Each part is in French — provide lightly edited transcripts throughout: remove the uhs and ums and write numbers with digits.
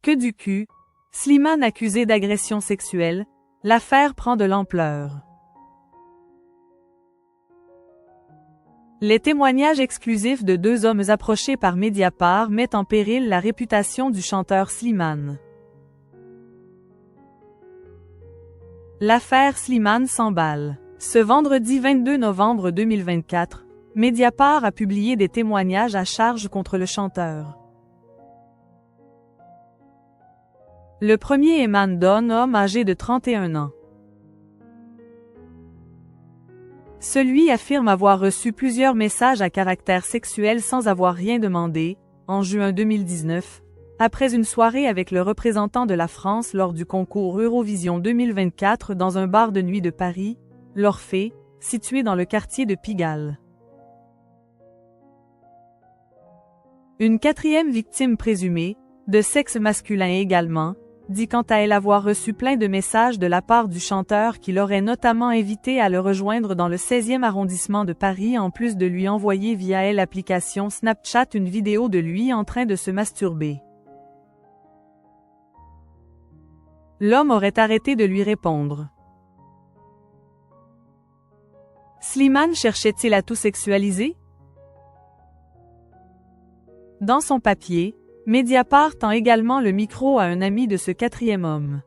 Que du cul, Slimane accusé d'agression sexuelle, l'affaire prend de l'ampleur. Les témoignages exclusifs de deux hommes approchés par Mediapart mettent en péril la réputation du chanteur Slimane. L'affaire Slimane s'emballe. Ce vendredi 22 novembre 2024, Mediapart a publié des témoignages à charge contre le chanteur. Le premier émane d'un homme âgé de 31 ans. Celui affirme avoir reçu plusieurs messages à caractère sexuel sans avoir rien demandé, en juin 2019, après une soirée avec le représentant de la France lors du concours Eurovision 2024 dans un bar de nuit de Paris, l'Orphée, situé dans le quartier de Pigalle. Une quatrième victime présumée, de sexe masculin également, dit quant à elle avoir reçu plein de messages de la part du chanteur qui l'aurait notamment invité à le rejoindre dans le 16e arrondissement de Paris en plus de lui envoyer via l'application Snapchat une vidéo de lui en train de se masturber. L'homme aurait arrêté de lui répondre. Slimane cherchait-il à tout sexualiser? Dans son papier, Mediapart tend également le micro à un ami de ce quatrième homme.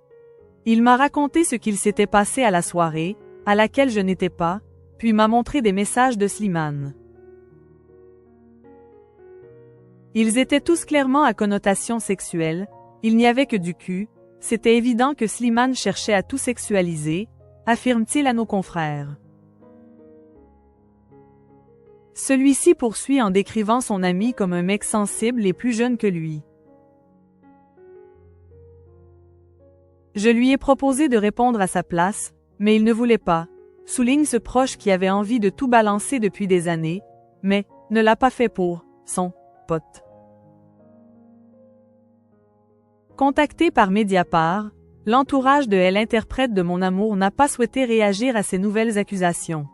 Il m'a raconté ce qu'il s'était passé à la soirée, à laquelle je n'étais pas, puis m'a montré des messages de Slimane. Ils étaient tous clairement à connotation sexuelle, il n'y avait que du cul, c'était évident que Slimane cherchait à tout sexualiser, affirme-t-il à nos confrères. Celui-ci poursuit en décrivant son ami comme un mec sensible et plus jeune que lui. Je lui ai proposé de répondre à sa place, mais il ne voulait pas, souligne ce proche qui avait envie de tout balancer depuis des années, mais ne l'a pas fait pour son pote. Contacté par Mediapart, l'entourage de l'interprète de Mon Amour n'a pas souhaité réagir à ces nouvelles accusations.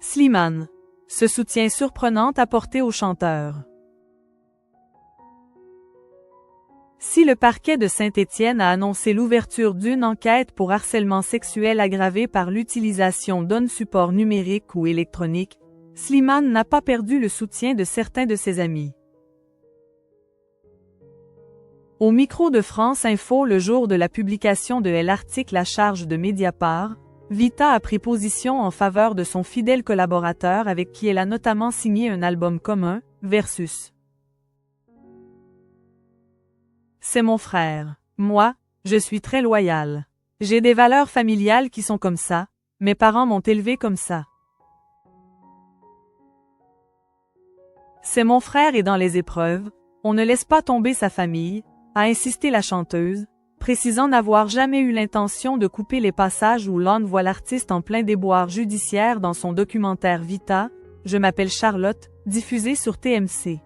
Slimane. Ce soutien surprenant apporté au chanteur. Si le parquet de Saint-Étienne a annoncé l'ouverture d'une enquête pour harcèlement sexuel aggravé par l'utilisation d'un support numérique ou électronique, Slimane n'a pas perdu le soutien de certains de ses amis. Au micro de France Info le jour de la publication de l'article à charge de Mediapart, Vita a pris position en faveur de son fidèle collaborateur avec qui elle a notamment signé un album commun, Versus. C'est mon frère. Moi, je suis très loyal. J'ai des valeurs familiales qui sont comme ça, mes parents m'ont élevé comme ça. C'est mon frère et dans les épreuves, on ne laisse pas tomber sa famille, a insisté la chanteuse, précisant n'avoir jamais eu l'intention de couper les passages où l'on voit l'artiste en plein déboire judiciaire dans son documentaire Vita, Je m'appelle Charlotte, diffusé sur TMC.